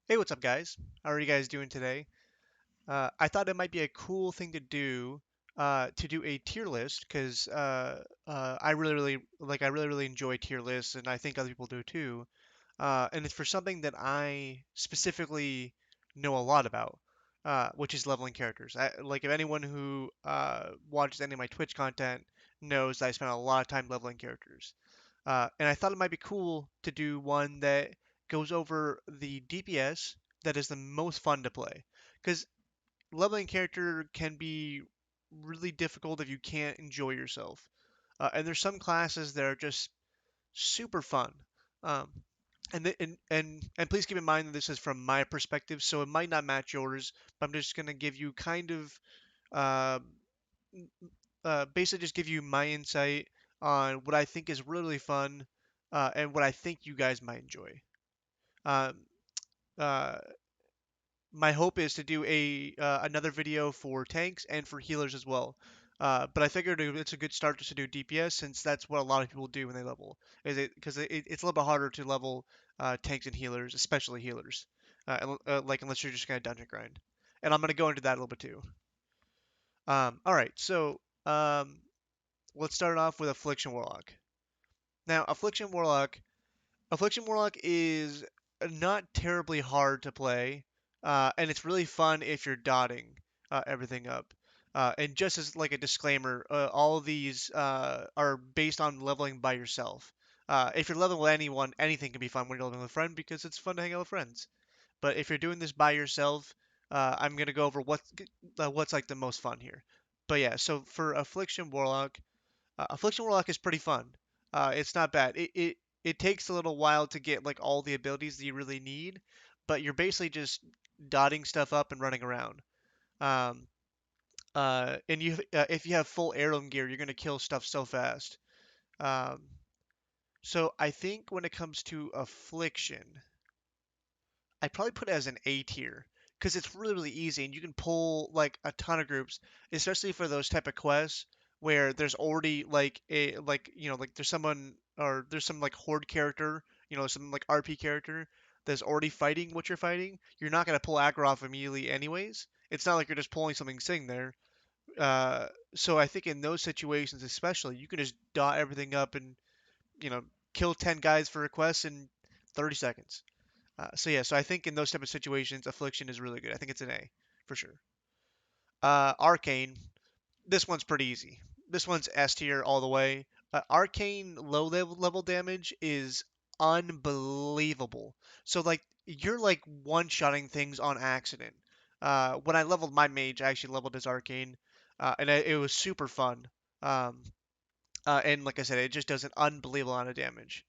Hey, what's up, guys? How are you guys doing today? I thought it might be a cool thing to do a tier list, because I really, really enjoy tier lists, and I think other people do too. And it's for something that I specifically know a lot about, which is leveling characters. Like, if anyone who watches any of my Twitch content knows that I spend a lot of time leveling characters. And I thought it might be cool to do one that goes over the DPS that is the most fun to play. Because leveling character can be really difficult if you can't enjoy yourself. And there's some classes that are just super fun. Um, and please keep in mind that this is from my perspective, so it might not match yours, but I'm just gonna give you kind of uh, basically just give you my insight on what I think is really fun, and what I think you guys might enjoy. Um, uh, my hope is to do a another video for tanks and for healers as well. But I figured it's a good start just to do DPS, since that's what a lot of people do when they level. Is it because it's a little bit harder to level tanks and healers, especially healers. Like, unless you're just gonna dungeon grind. And I'm gonna go into that a little bit too. All right, so let's start off with Affliction Warlock. Now, Affliction Warlock is not terribly hard to play, and it's really fun if you're dotting everything up. And just as like a disclaimer, all of these are based on leveling by yourself. If you're leveling with anyone, anything can be fun when you're leveling with a friend, because it's fun to hang out with friends. But if you're doing this by yourself, I'm gonna go over what's like the most fun here. But yeah, so for Affliction Warlock is pretty fun. It's not bad. It takes a little while to get like all the abilities that you really need, but you're basically just dotting stuff up and running around. Um, and if you have full heirloom gear, you're gonna kill stuff so fast. Um, so I think when it comes to Affliction, I'd probably put it as an A tier, because it's really, really easy, and you can pull like a ton of groups, especially for those type of quests where there's already like like there's someone, or there's some like horde character, some like RP character that's already fighting what you're fighting. You're not gonna pull aggro off immediately anyways. It's not like you're just pulling something sitting there. So I think in those situations especially, you can just dot everything up and you know kill 10 guys for a quest in 30 seconds. So yeah, so I think in those type of situations, Affliction is really good. I think it's an A for sure. Arcane, this one's pretty easy. This one's S tier all the way. Arcane low level damage is unbelievable. So like you're like one-shotting things on accident. When I leveled my mage, I actually leveled his Arcane, it was super fun. Um, and like I said, it just does an unbelievable amount of damage.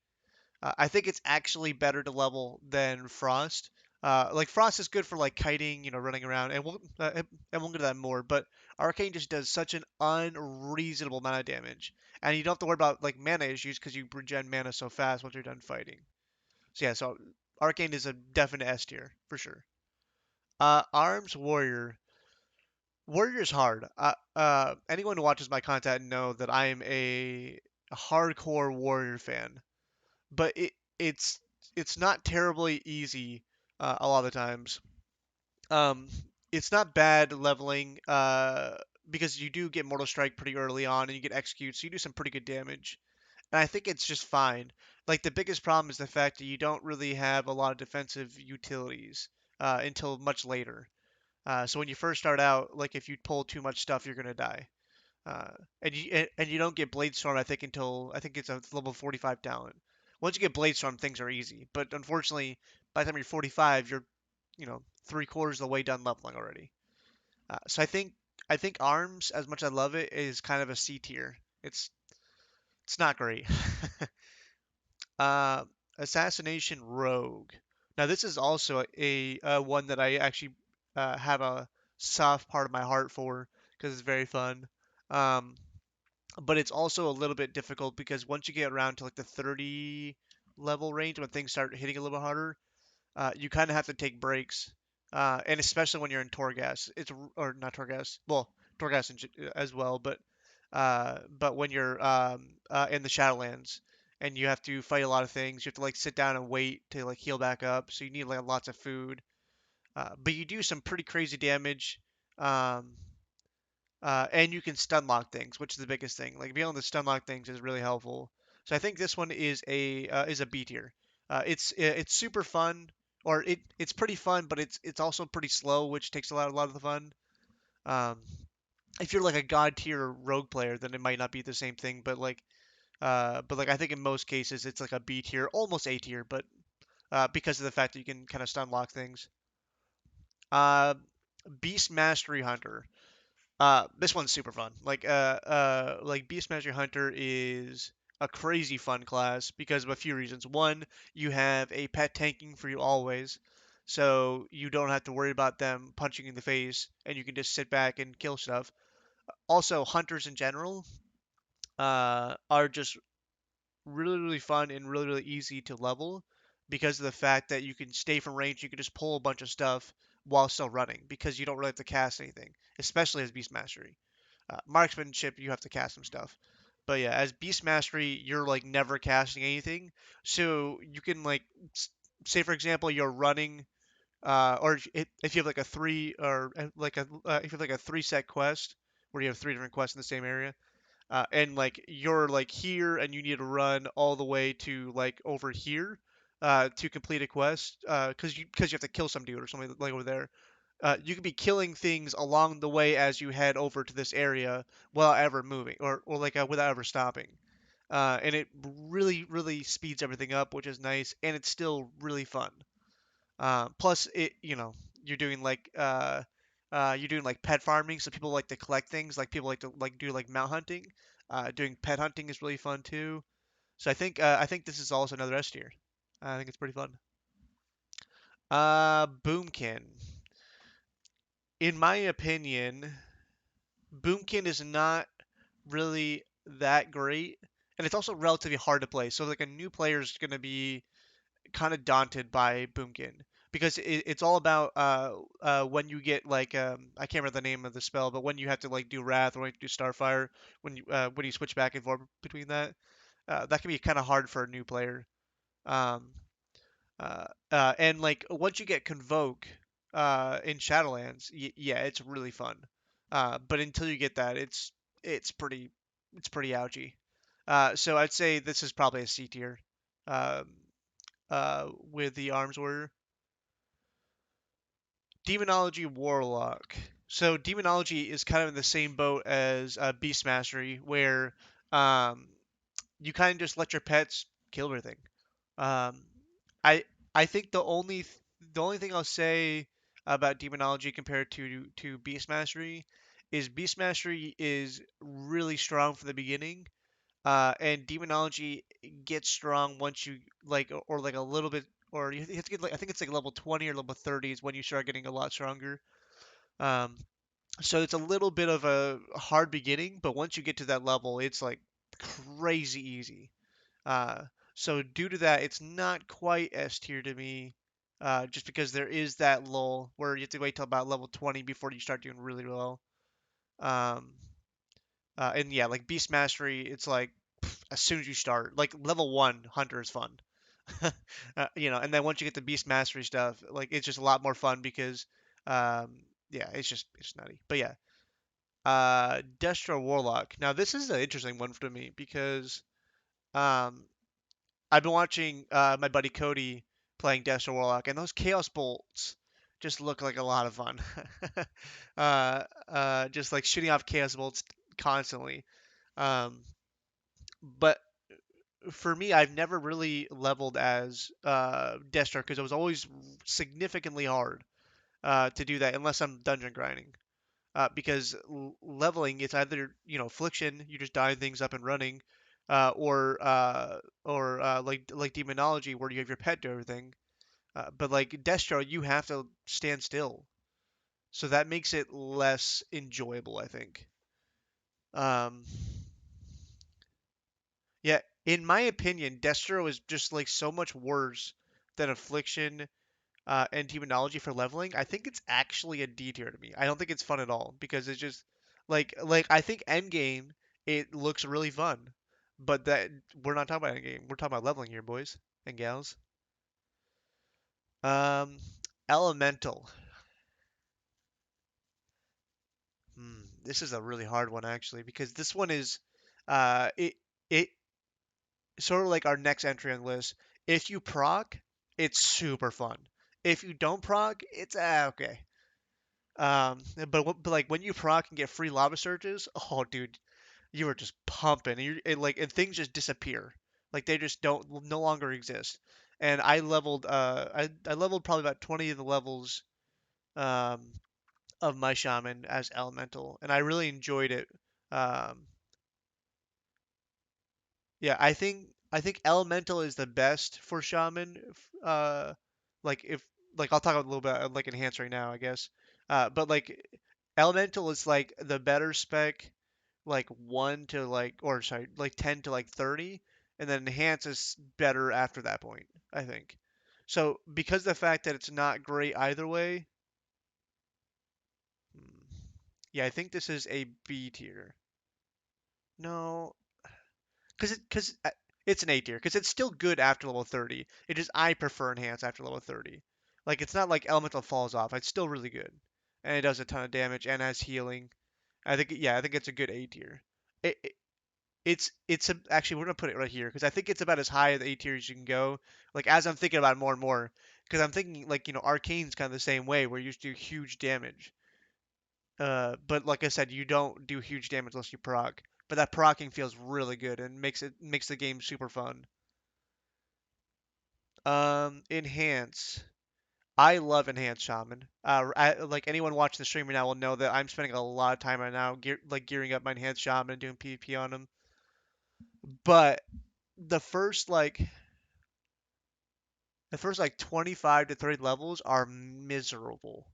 I think it's actually better to level than Frost. Like Frost is good for like kiting, running around, and we'll get to that more. But Arcane just does such an unreasonable amount of damage, and you don't have to worry about like mana issues because you regen mana so fast once you're done fighting. So yeah, so Arcane is a definite S tier for sure. Arms Warrior. Warrior is hard. Anyone who watches my content know that I am a hardcore Warrior fan, but it's not terribly easy a lot of the times. Um, it's not bad leveling because you do get Mortal Strike pretty early on and you get Execute, so you do some pretty good damage. And I think it's just fine. Like the biggest problem is the fact that you don't really have a lot of defensive utilities until much later. So when you first start out, like if you pull too much stuff, you're gonna die. And you don't get Blade Storm, I think, until I think it's a level 45 talent. Once you get Blade Storm, things are easy. But unfortunately, by the time you're 45, you're three-quarters of the way done leveling already. So I think Arms, as much as I love it, is kind of a C tier. It's not great. uh, Assassination Rogue. Now this is also a one that I actually have a soft part of my heart for, because it's very fun. Um, but it's also a little bit difficult because once you get around to like the 30 level range, when things start hitting a little bit harder, you kind of have to take breaks. And especially when you're in Torghast, or not Torghast, well, Torghast as well, but when you're in the Shadowlands, and you have to fight a lot of things. You have to like sit down and wait to like heal back up, so you need like lots of food. But you do some pretty crazy damage. Um, and you can stun lock things, which is the biggest thing. Like being able to stun lock things is really helpful. So I think this one is a B tier. It's super fun, or it's pretty fun, but it's also pretty slow, which takes a lot of the fun. Um, if you're like a god tier rogue player, then it might not be the same thing. But like I think in most cases it's like a B tier, almost A tier, but because of the fact that you can kind of stun lock things. Uh, Beast Mastery Hunter. This one's super fun. Like Beastmaster Hunter is a crazy fun class because of a few reasons. One, you have a pet tanking for you always, so you don't have to worry about them punching you in the face, and you can just sit back and kill stuff. Also, hunters in general are just really fun and really easy to level because of the fact that you can stay from range. You can just pull a bunch of stuff while still running because you don't really have to cast anything, especially as Beast Mastery. Marksmanship, you have to cast some stuff. But yeah, as Beast Mastery, you're like never casting anything. So you can like say for example you're running or if you have like a three or like a if you have like a three set quest where you have three different quests in the same area, and like you're like here and you need to run all the way to like over here to complete a quest because you have to kill some dude or something like over there. You can be killing things along the way as you head over to this area without ever moving or like without ever stopping. And it really speeds everything up, which is nice, and it's still really fun. Plus, you're doing like pet farming, so people like to collect things. Like people like to like do like mount hunting. Doing pet hunting is really fun too. So I think this is also another S tier. I think it's pretty fun. Boomkin. In my opinion, Boomkin is not really that great, and it's also relatively hard to play. So like a new player is going to be kind of daunted by Boomkin because it's all about when you get like I can't remember the name of the spell, but when you have to like do Wrath or when you do Starfire, when you switch back and forth between that can be kind of hard for a new player. Um, and like once you get Convoke in Shadowlands, yeah, it's really fun. But until you get that, it's pretty it's pretty ouchy. So I'd say this is probably a C tier. Um, with the Arms Warrior. Demonology Warlock. So Demonology is kind of in the same boat as Beast Mastery, where um, you kind of just let your pets kill everything. Um, I I think the only thing I'll say about Demonology compared to Beast Mastery is Beast Mastery is really strong from the beginning, and demonology gets strong once you like, or like a little bit, or you have to get like I think it's like level 20 or level 30 is when you start getting a lot stronger. Um, so it's a little bit of a hard beginning, but once you get to that level, it's like crazy easy. Uh, so due to that, it's not quite S tier to me, just because there is that lull where you have to wait till about level 20 before you start doing really well. Um, and yeah, like Beast Mastery, it's like as soon as you start. Like level one, Hunter is fun. And then once you get the Beast Mastery stuff, like it's just a lot more fun because, um, yeah, it's nutty. But yeah, Destro Warlock. Now this is an interesting one for me because um, I've been watching my buddy Cody playing Destro Warlock, and those Chaos Bolts just look like a lot of fun. Just like shooting off Chaos Bolts constantly. Um, but for me, I've never really leveled as Destro because it was always significantly hard to do that unless I'm dungeon grinding. Because leveling, it's either affliction, you just die things up and running, or like demonology where you have your pet do everything. But like Destro, you have to stand still, so that makes it less enjoyable, I think. Um, Yeah, in my opinion, Destro is just like so much worse than Affliction and Demonology for leveling. I think it's actually a D tier to me. I don't think it's fun at all because it's just like I think Endgame it looks really fun, But that we're not talking about a game. We're talking about leveling here, boys and gals. Um, Elemental. This is a really hard one actually because this one is, it sort of like our next entry on the list. If you proc, it's super fun. If you don't proc, it's okay. But like when you proc and get free lava surges, oh dude, you are just pumping. And things just disappear. Like they just don't no longer exist. And I leveled probably about 20 of the levels um of my shaman as elemental, and I really enjoyed it. Um, yeah, I think elemental is the best for shaman. Like if like I'll talk a little bit like enhance right now, I guess. But like elemental is like the better spec, like 1 to like or sorry, like 10 to like 30, and then enhance is better after that point, I think. So because of the fact that it's not great either way, hmm, yeah, I think this is a B tier. No, because it's an A tier because it's still good after level 30. It just I prefer enhance after level 30. Like it's not like elemental falls off. It's still really good, and it does a ton of damage and has healing. I think it's a good A tier. It actually we're gonna put it right here because I think it's about as high as the A tier as you can go. Like as I'm thinking about it more and more, because I'm thinking like Arcane's kind of the same way where you just do huge damage. But like I said, you don't do huge damage unless you proc. But that procking feels really good and makes the game super fun. Enhance. I love enhance shaman. Like anyone watching the stream right now will know that I'm spending a lot of time right now gearing up my enhance shaman and doing PvP on him. But the first like the first like 25 to 30 levels are miserable.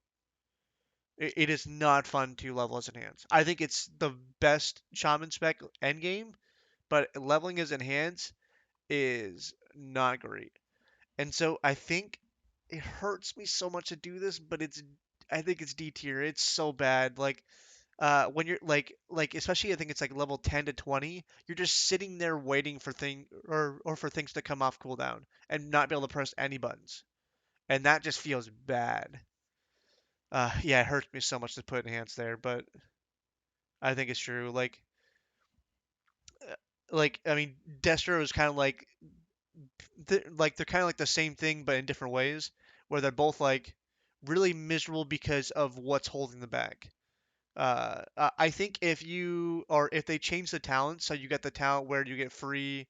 It is not fun to level as enhance. I think it's the best shaman spec endgame, but leveling as enhance is not great. And so I think it hurts me so much to do this, but I think it's D tier. It's so bad. Like when you're like especially I think it's like level 10 to 20, you're just sitting there waiting for or for things to come off cooldown and not be able to press any buttons. And that just feels bad. Yeah, it hurts me so much to put enhance there, but I think it's true. Like I mean, Destro is kind of like they're kind of like the same thing but in different ways, where they're both like really miserable because of what's holding them back. I think if they change the talent so you get the talent where you get free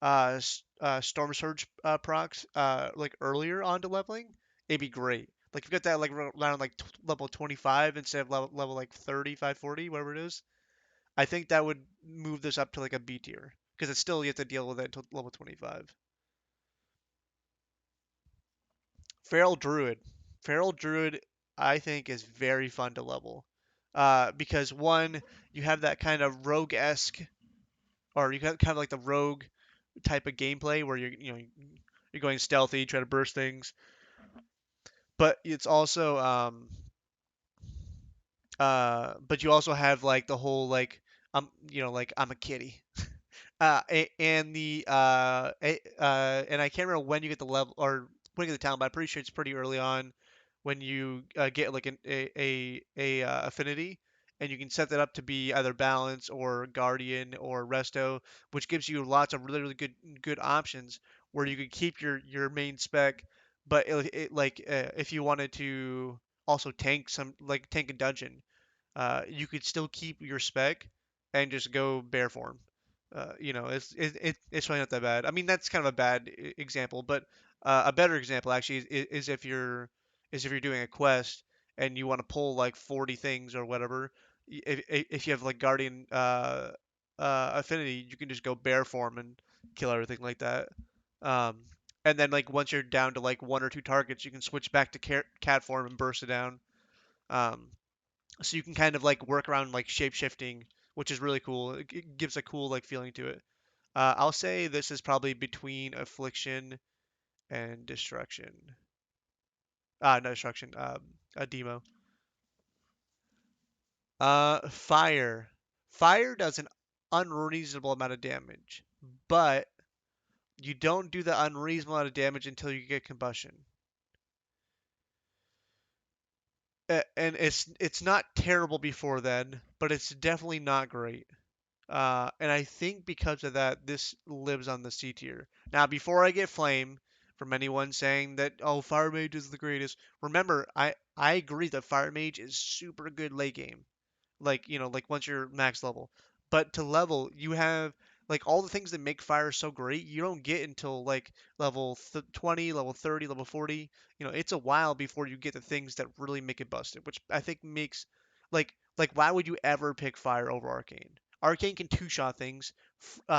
Storm Surge procs like earlier onto leveling, it'd be great. Like if you get that like around like level 25 instead of level like 35, 40, whatever it is. I think that would move this up to like a B tier because it's still you have to deal with it until level 25. Feral Druid. Feral Druid, I think, is very fun to level. Because one, you have that kind of rogue-esque, or you have kind of like the rogue type of gameplay where you're going stealthy, try to burst things. But it's also but you also have like the whole like like I'm a kitty. And and I can't remember when you get the level or when you get the talent, but I'm pretty sure it's pretty early on when you get like affinity, and you can set that up to be either balance or guardian or resto, which gives you lots of really really good options where you can keep your main spec, but if you wanted to also tank a dungeon, you could still keep your spec and just go bear form. It's really not that bad. I mean, that's kind of a bad example, but a better example actually is if you're doing a quest and you want to pull like 40 things or whatever. If you have like Guardian affinity, you can just go bear form and kill everything like that. Um, and then like once you're down to like one or two targets, you can switch back to cat form and burst it down. Um, so you can kind of like work around like shape shifting, which is really cool. It gives a cool like feeling to it. I'll say this is probably between Affliction and Destruction. No, Destruction. A demo. Fire. Fire does an unreasonable amount of damage. but you don't do the unreasonable amount of damage until you get combustion. And it's not terrible before then, but it's definitely not great. And I think because of that, this lives on the C tier. Now, before I get flame from anyone saying that, oh, Fire Mage is the greatest, remember, I agree that Fire Mage is super good late game. Like, like once you're max level. But to level, you have like all the things that make fire so great, you don't get until like level 20, level 30, level 40. It's a while before you get the things that really make it busted, which I think makes like why would you ever pick fire over arcane? Arcane can two-shot things.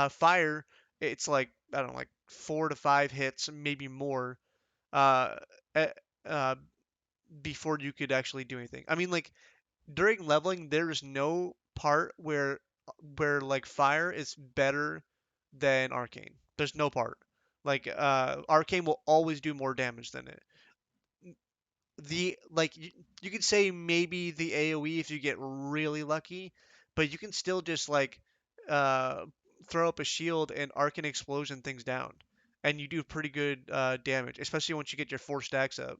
Fire, it's like I don't know, like 4 to 5 hits, maybe more, uh, eh, uh, before you could actually do anything. I mean, like during leveling, there is no part where like fire is better than arcane. There's no part. Like arcane will always do more damage than it. The like you could say maybe the AoE if you get really lucky, but you can still just like uh throw up a shield and arcane explosion things down. And you do pretty good damage, especially once you get your 4 stacks up.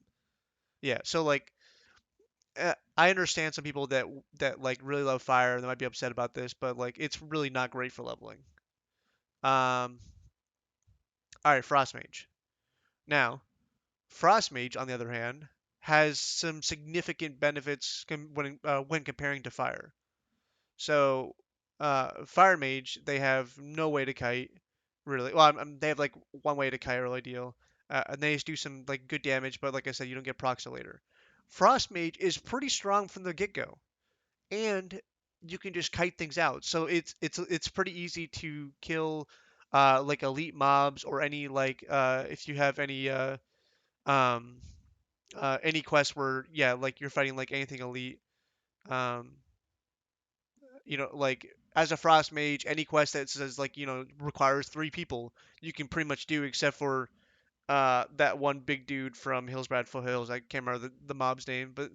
Yeah, so like I understand some people that like really love fire and they might be upset about this, but like it's really not great for leveling. Um, all right, Frost Mage. Now, Frost Mage, on the other hand, has some significant benefits when comparing to fire. So, Fire Mage, they have no way to kite, really. Well, they have like one way to kite, really deal, and they just do some like good damage. But like I said, you don't get procs till later. Frost Mage is pretty strong from the get-go, and you can just kite things out. So it's pretty easy to kill like elite mobs or any like if you have um any quest where yeah like you're fighting like anything elite um like as a frost mage any quest that says like requires 3 people you can pretty much do except for that one big dude from Hillsbrad Foothills. I can't remember the mob's name, but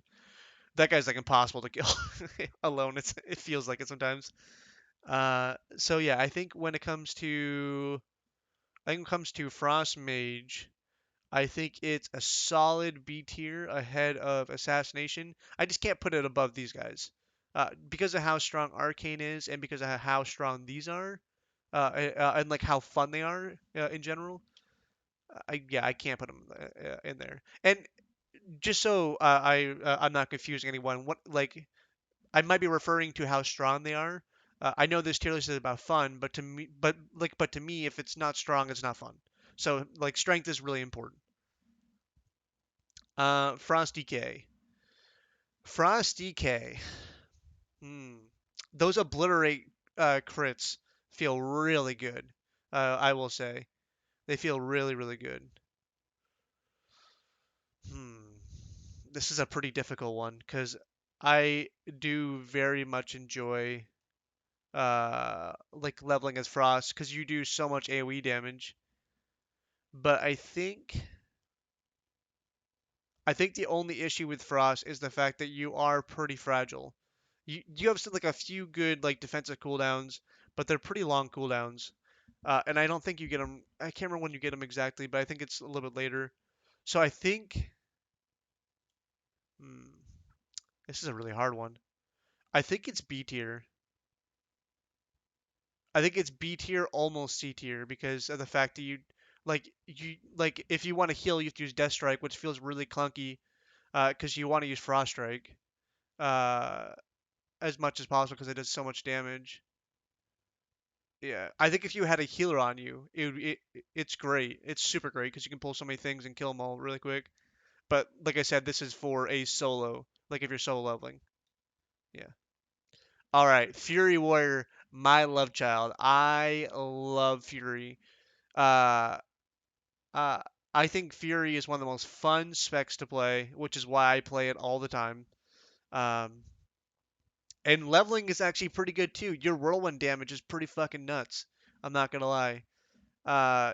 that guy's like impossible to kill alone. It feels like it sometimes. So yeah, I think when it comes to Frost Mage, I think it's a solid B tier ahead of Assassination. I just can't put it above these guys. Because of how strong Arcane is and because of how strong these are, and like how fun they are in general. I can't put them in there. And just so I'm not confusing anyone, what like I might be referring to how strong they are. I know this tier list is about fun, but to me, if it's not strong, it's not fun. So like strength is really important. Frost DK. Frost DK. Hmm. Those obliterate crits feel really good. I will say they feel really really good. Hmm. This is a pretty difficult one because I do very much enjoy like leveling as Frost because you do so much AoE damage. But I think the only issue with Frost is the fact that you are pretty fragile. You have like a few good like defensive cooldowns, but they're pretty long cooldowns. And I don't think you get them. I can't remember when you get them exactly, but I think it's a little bit later. So I think hmm, this is a really hard one. I think it's B tier. I think it's B tier, almost C tier, because of the fact that you if you want to heal, you have to use Death Strike, which feels really clunky, because you want to use Frost Strike, uh, as much as possible because it does so much damage. Yeah, I think if you had a healer on you, it's great. It's super great because you can pull so many things and kill them all really quick. But like I said, this is for a solo, like if you're solo leveling. Yeah. All right, Fury Warrior, my love child. I love Fury. Uh, Uh, I think Fury is one of the most fun specs to play, which is why I play it all the time. Um, and leveling is actually pretty good too. Your whirlwind damage is pretty fucking nuts. I'm not gonna lie.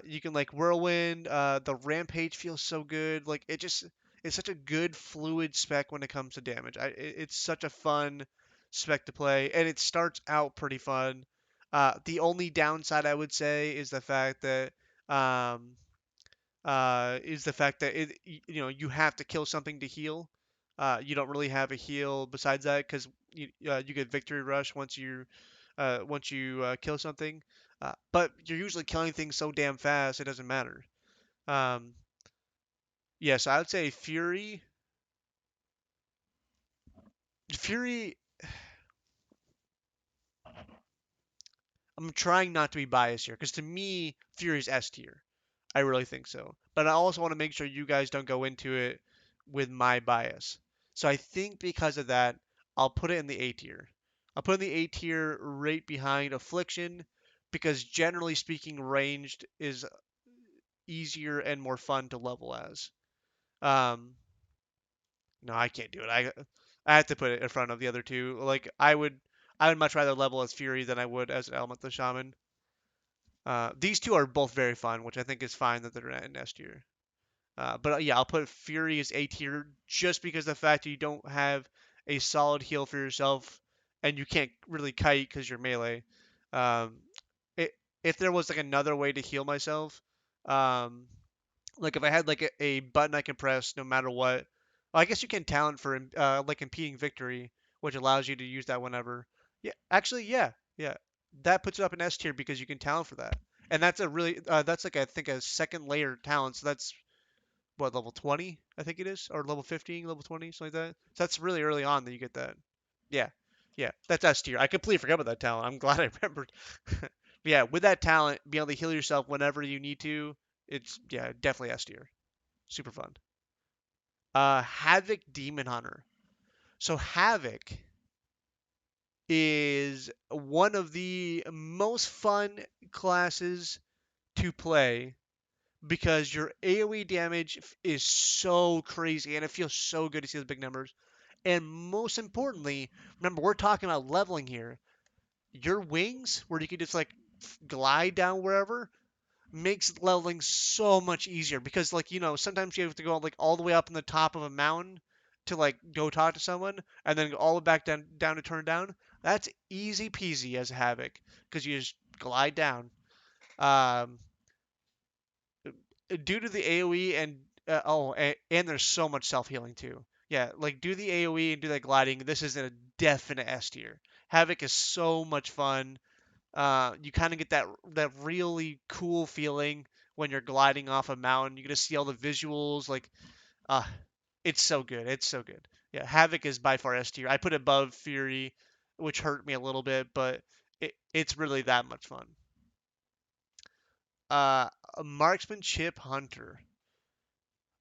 You can like whirlwind. The rampage feels so good. Like it's such a good fluid spec when it comes to damage. It's such a fun spec to play, and it starts out pretty fun. The only downside I would say is the fact that um, you have to kill something to heal. You don't really have a heal besides that because you get victory rush once you kill something. But you're usually killing things so damn fast it doesn't matter. Um, yeah, so I would say Fury. Fury. I'm trying not to be biased here because to me, Fury's S tier. I really think so. But I also want to make sure you guys don't go into it with my bias. So I think because of that, I'll put it in the A tier. I'll put it in the A tier right behind Affliction because generally speaking, ranged is easier and more fun to level as. Um, no, I can't do it. I have to put it in front of the other two. Like I would much rather level as Fury than I would as an Elemental Shaman. These two are both very fun, which I think is fine that they're in S tier. But yeah, I'll put Fury as A tier just because of the fact that you don't have a solid heal for yourself and you can't really kite because you're melee. Um, it, if there was like another way to heal myself, um, like if I had like a button I can press no matter what, well, I guess you can talent for like impeding victory, which allows you to use that whenever. Yeah, actually, yeah, that puts it up in S tier because you can talent for that, and that's a really that's like I think a second layer talent, so that's what level 20 I think it is, or level 15, level 20, something like that. So that's really early on that you get that. Yeah, yeah, that's S tier. I completely forgot about that talent. I'm glad I remembered. But yeah, with that talent, being able to heal yourself whenever you need to, it's yeah, definitely S tier. Super fun. Havoc Demon Hunter. So Havoc is one of the most fun classes to play because your AoE damage is so crazy and it feels so good to see those big numbers. And most importantly, remember we're talking about leveling here. Your wings, where you can just like glide down wherever, makes leveling so much easier because like sometimes you have to go like all the way up in the top of a mountain to like go talk to someone and then go all the way back down to turn down. That's easy peasy as Havoc because you just glide down. Um, due to the AOE and there's so much self healing too. Yeah, like do the AOE and do that gliding. This is a definite S tier. Havoc is so much fun. You kind of get that really cool feeling when you're gliding off a mountain. You get to see all the visuals. Like, uh, it's so good. It's so good. Yeah, Havoc is by far S tier. I put it above Fury, which hurt me a little bit, but it's really that much fun. A Marksman Hunter.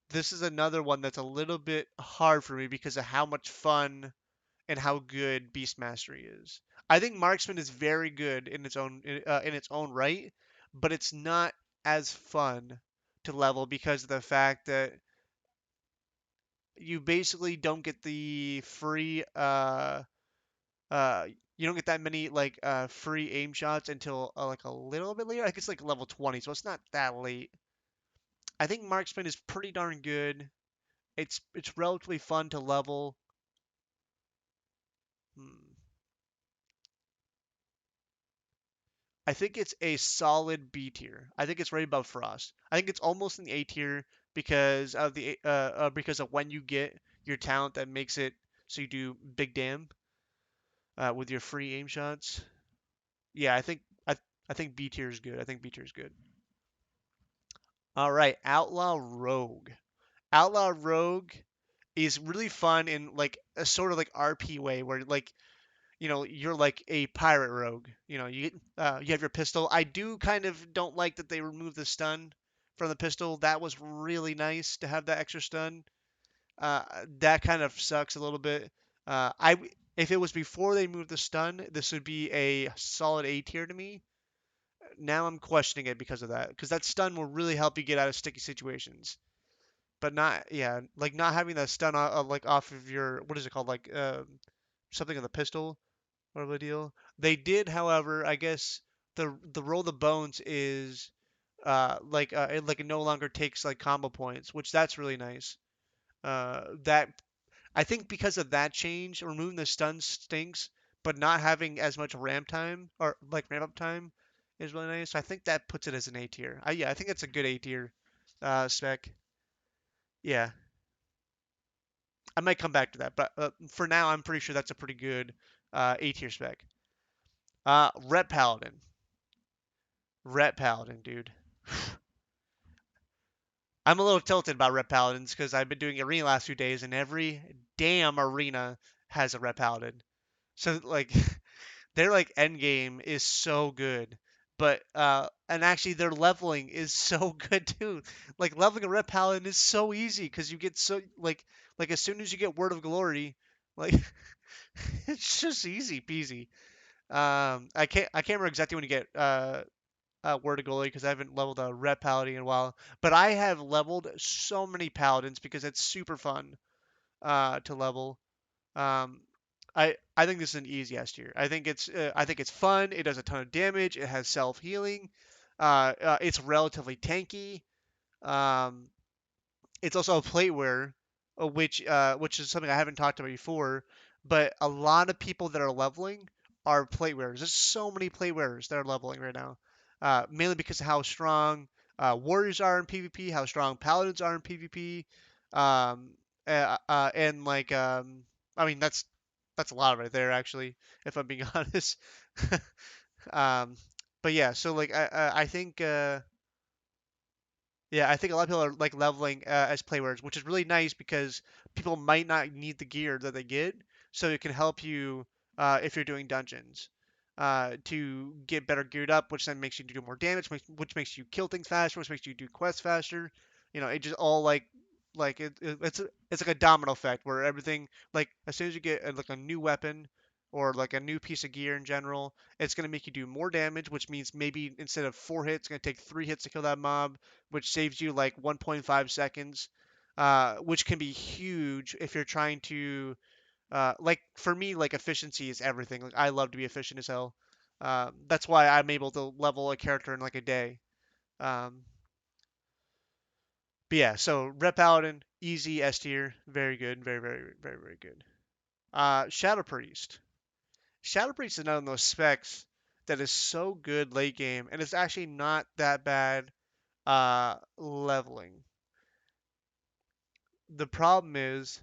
This is another one that's a little bit hard for me because of how much fun and how good Beast Mastery is. I think Marksman is very good in its own right, but it's not as fun to level because of the fact that you basically don't get the free uh you don't get that many like free aim shots until like a little bit later. I think it's like level 20, so it's not that late. I think Marksman is pretty darn good. It's relatively fun to level. Hmm. I think it's a solid B tier. I think it's right above Frost. I think it's almost in the A tier because of when you get your talent that makes it so you do big damn with your free aim shots. Yeah, I think B tier is good. I think B tier is good. All right, Outlaw Rogue. Outlaw Rogue is really fun in like a sort of like RP way where like you're like a pirate rogue. You have your pistol. I do kind of don't like that they removed the stun from the pistol. That was really nice to have that extra stun. That kind of sucks a little bit. If it was before they moved the stun, this would be a solid A tier to me. Now I'm questioning it because of that, because that stun will really help you get out of sticky situations. But not, yeah, like not having that stun like off of your what is it called, like something on the pistol of a deal. They did, however, I guess the roll the bones is it no longer takes like combo points, which that's really nice. That I think because of that change, removing the stun stinks, but not having as much ramp time or like ramp up time is really nice. So I think that puts it as an A tier. Yeah, I think it's a good A tier spec. Yeah, I might come back to that, but for now, I'm pretty sure that's a pretty good A tier spec. Rep Paladin. Rep Paladin, dude. I'm a little tilted about Rep Paladins because I've been doing arena last few days, and every damn arena has a Rep Paladin. So like, their like end game is so good, but and actually their leveling is so good too. Like leveling a Rep Paladin is so easy because you get so like as soon as you get Word of Glory, like it's just easy peasy. I can't remember exactly when you get Word of Glory because I haven't leveled a Rep Paladin in a while, but I have leveled so many Paladins because it's super fun to level. Um, I think this is an easy S tier. I think it's fun. It does a ton of damage. It has self healing. It's relatively tanky. Um, it's also a plateware, which is something I haven't talked about before. But a lot of people that are leveling are platewares. There's so many platewares that are leveling right now, mainly because of how strong warriors are in PvP, how strong paladins are in PvP, um, and like I mean that's a lot right there actually, if I'm being honest. um, but yeah, so like I think. Yeah, I think a lot of people are like leveling as players, which is really nice because people might not need the gear that they get, so it can help you if you're doing dungeons to get better geared up, which then makes you do more damage, which makes you kill things faster, which makes you do quests faster. It just all it's like a domino effect where everything like as soon as you get like a new weapon or like a new piece of gear in general, it's gonna make you do more damage, which means maybe instead of 4 hits, it's gonna take 3 hits to kill that mob, which saves you like 1.5 seconds, which can be huge if you're trying to, like for me, like efficiency is everything. Like I love to be efficient as hell. That's why I'm able to level a character in like a day. Um, but yeah, so Rep Paladin, easy S tier, very good, very, very, very, very good. Shadow Priest. Shadow Priest is another one of those specs that is so good late game, and it's actually not that bad leveling. The problem is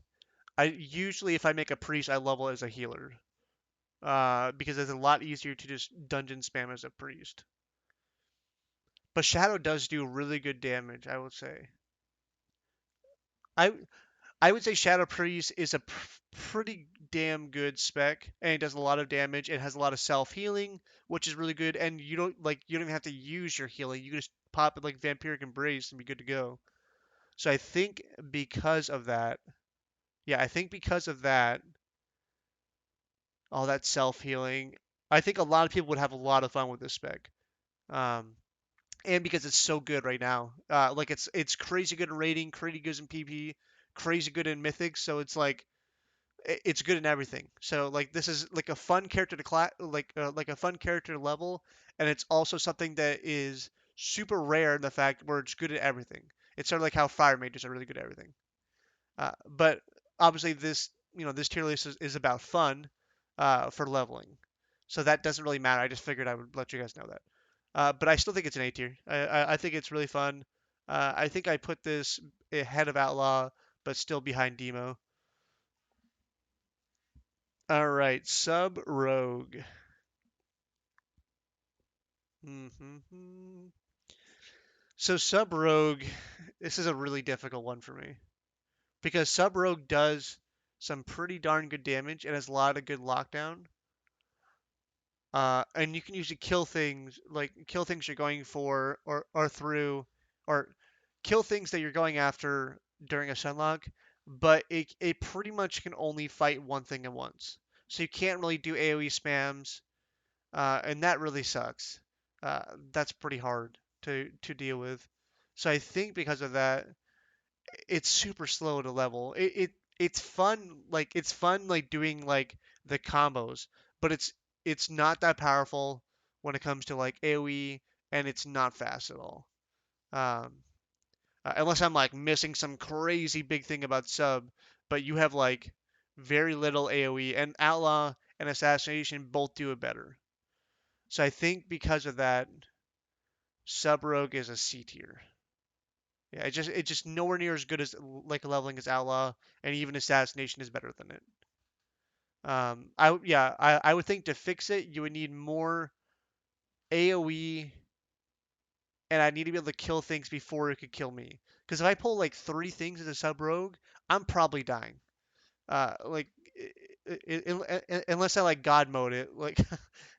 I usually, if I make a priest, I level as a healer, because it's a lot easier to just dungeon spam as a priest. But Shadow does do really good damage, I would say. I I would say Shadow Priest is a pretty damn good spec, and it does a lot of damage. It has a lot of self healing, which is really good, and you don't even have to use your healing. You can just pop it like Vampiric Embrace and be good to go. So I think because of that, yeah, I think because of that, all that self healing. I think a lot of people would have a lot of fun with this spec, um, and because it's so good right now. Like it's crazy good in rating, crazy good in PP, crazy good in mythics. So it's like it's good in everything. So like this is like a fun character to like a fun character to level, and it's also something that is super rare in the fact where it's good at everything. It's sort of like how fire mages are really good at everything. But obviously this tier list is about fun for leveling. So that doesn't really matter. I just figured I would let you guys know that. But I still think it's an A tier. I think it's really fun. I think I put this ahead of Outlaw, but still behind Demo. All right, Sub Rogue. hmm So Sub Rogue, this is a really difficult one for me because Sub Rogue does some pretty darn good damage and has a lot of good lockdown. And you can usually kill things you're going for or through or kill things that you're going after during a sunlock, but it pretty much can only fight one thing at once. So you can't really do AoE spams, and that really sucks. That's pretty hard to deal with. So I think because of that, it's super slow to level. It's fun, like doing like the combos, but it's not that powerful when it comes to like AoE, and it's not fast at all. Um, unless I'm like missing some crazy big thing about sub, but you have like very little AoE, and Outlaw and Assassination both do it better. So I think because of that, Sub Rogue is a C tier. Yeah, it's just nowhere near as good as like leveling as Outlaw, and even Assassination is better than it. I would think to fix it, you would need more AOE, and I need to be able to kill things before it could kill me. Because if I pull like 3 things as a sub rogue, I'm probably dying. Like unless I like God mode it, like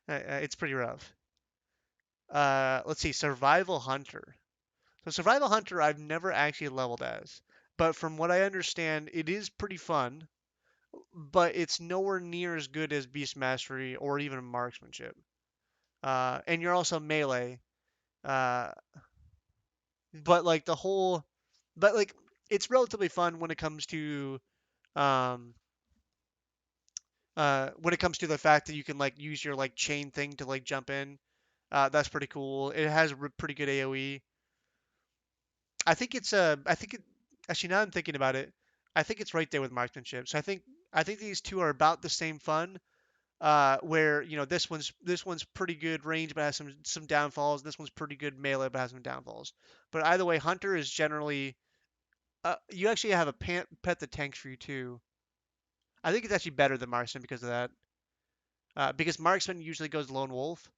it's pretty rough. Let's see, Survival Hunter. So Survival Hunter, I've never actually leveled as, but from what I understand, it is pretty fun. But it's nowhere near as good as Beast Mastery or even Marksmanship. And you're also melee. Uh, but like the whole, but like it's relatively fun um, when it comes to the fact that you can like use your like chain thing to like jump in. That's pretty cool. It has pretty good AOE. I think it, actually now I'm thinking about it, I think it's right there with marksmanship. So I think these two are about the same fun. Where this one's pretty good range but has some downfalls. This one's pretty good melee but has some downfalls. But either way, hunter is generally you actually have a pet that tanks for you too. I think it's actually better than marksman because of that. Because marksman usually goes lone wolf,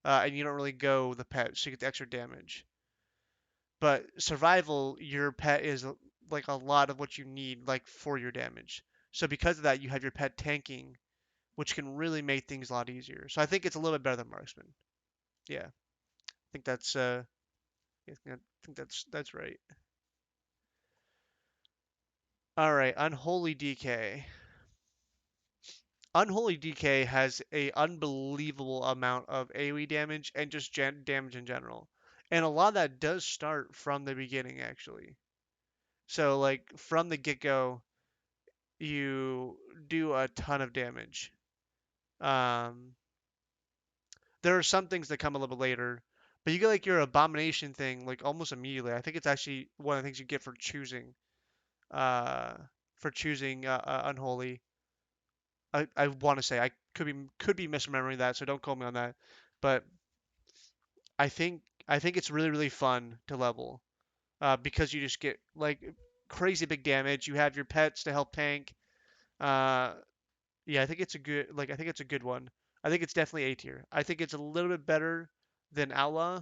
and you don't really go the pet, so you get the extra damage. But survival, your pet is like a lot of what you need like for your damage. So because of that, you have your pet tanking, which can really make things a lot easier. So I think it's a little bit better than marksman. Yeah, I think that's I think that's right. All right, Unholy Dk. Unholy Dk has a unbelievable amount of AoE damage and just damage in general. And a lot of that does start from the beginning actually. So like from the get-go, you do a ton of damage. Um, there are some things that come a little bit later, but you get like your abomination thing like almost immediately. I think it's actually one of the things you get uh, for choosing unholy. I want to say I could be misremembering that, so don't quote me on that. But I think it's really fun to level because you just get like crazy big damage. You have your pets to help tank. Uh, yeah, I think it's a good I think it's a good one. I think it's definitely A tier. I think it's a little bit better than Outlaw,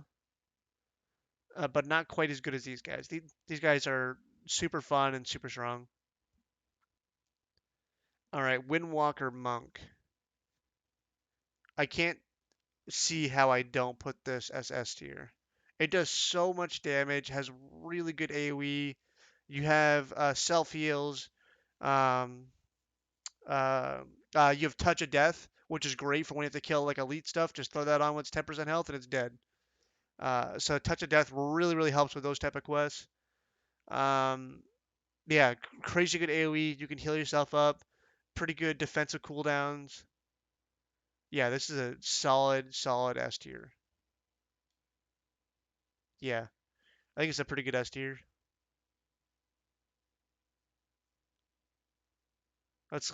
but not quite as good as these guys. These guys are super fun and super strong. All right, Windwalker Monk. I can't see how I don't put this as S tier. It does so much damage, has really good AoE. You have self heals. Um, uh, you have Touch of Death, which is great for when you have to kill like elite stuff. Just throw that on when it's 10% health and it's dead. So Touch of Death really helps with those type of quests. Um, yeah, crazy good AoE. You can heal yourself up. Pretty good defensive cooldowns. Yeah, this is a solid S tier. Yeah, I think it's a pretty good S tier. Let's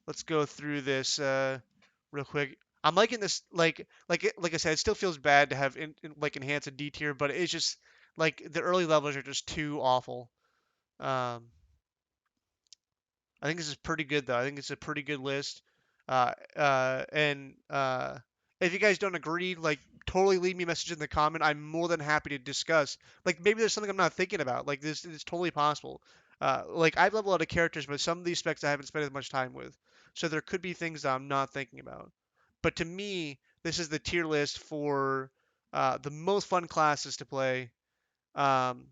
let's go through this real quick. I'm liking this like I said, it still feels bad to have like enhance a D tier, but it's just like the early levels are just too awful. Um, I think this is pretty good though. I think it's a pretty good list. And if you guys don't agree, like totally leave me a message in the comment. I'm more than happy to discuss. Like maybe there's something I'm not thinking about. Like this is totally possible. Like I've leveled a lot of characters, but some of these specs I haven't spent as much time with. So there could be things that I'm not thinking about. But to me, this is the tier list for the most fun classes to play. Um,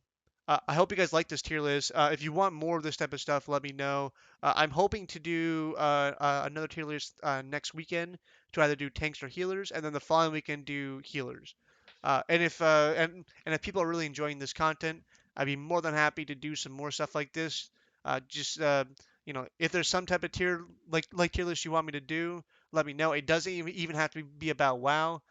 I hope you guys like this tier list. If you want more of this type of stuff, let me know. I'm hoping to do another tier list next weekend to either do tanks or healers, and then the following weekend do healers. And if people are really enjoying this content, I'd be more than happy to do some more stuff like this. Just if there's some type of tier list you want me to do, let me know. It doesn't even have to be about WoW.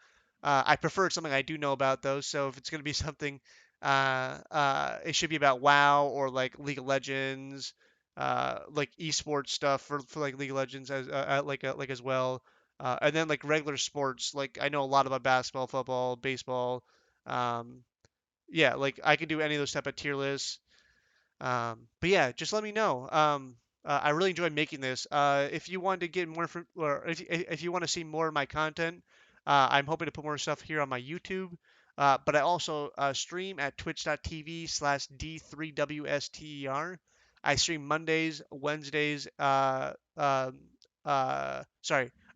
I prefer something I do know about though. So if it's going to be something it should be about WoW or like League of Legends, like esports stuff for like League of Legends as like as well. And then like regular sports, like I know a lot about basketball, football, baseball. Um, yeah, like I can do any of those type of tier lists. But yeah, just let me know. I really enjoyed making this. If you want to get more, or if you want to see more of my content, I'm hoping to put more stuff here on my YouTube. But I also stream at twitch.tv/D3WSTER. I stream Mondays, Wednesdays, sorry,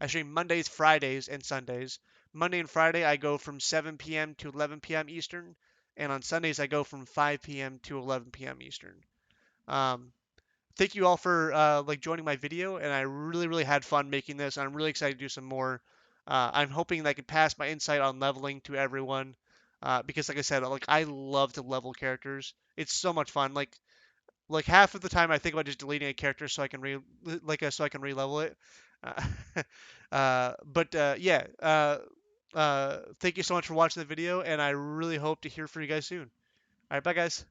I stream Mondays, Fridays, and Sundays. Monday and Friday, I go from 7 p.m. to 11 p.m. Eastern, and on Sundays, I go from 5 p.m. to 11 p.m. Eastern. Um, Thank you all for like joining my video, and I really had fun making this. I'm really excited to do some more. I'm hoping that I can pass my insight on leveling to everyone, because like I said, like I love to level characters. It's so much fun. Like half of the time I think about just deleting a character so I can so I can re-level it. Uh, but yeah, thank you so much for watching the video, and I really hope to hear from you guys soon. All right, bye guys.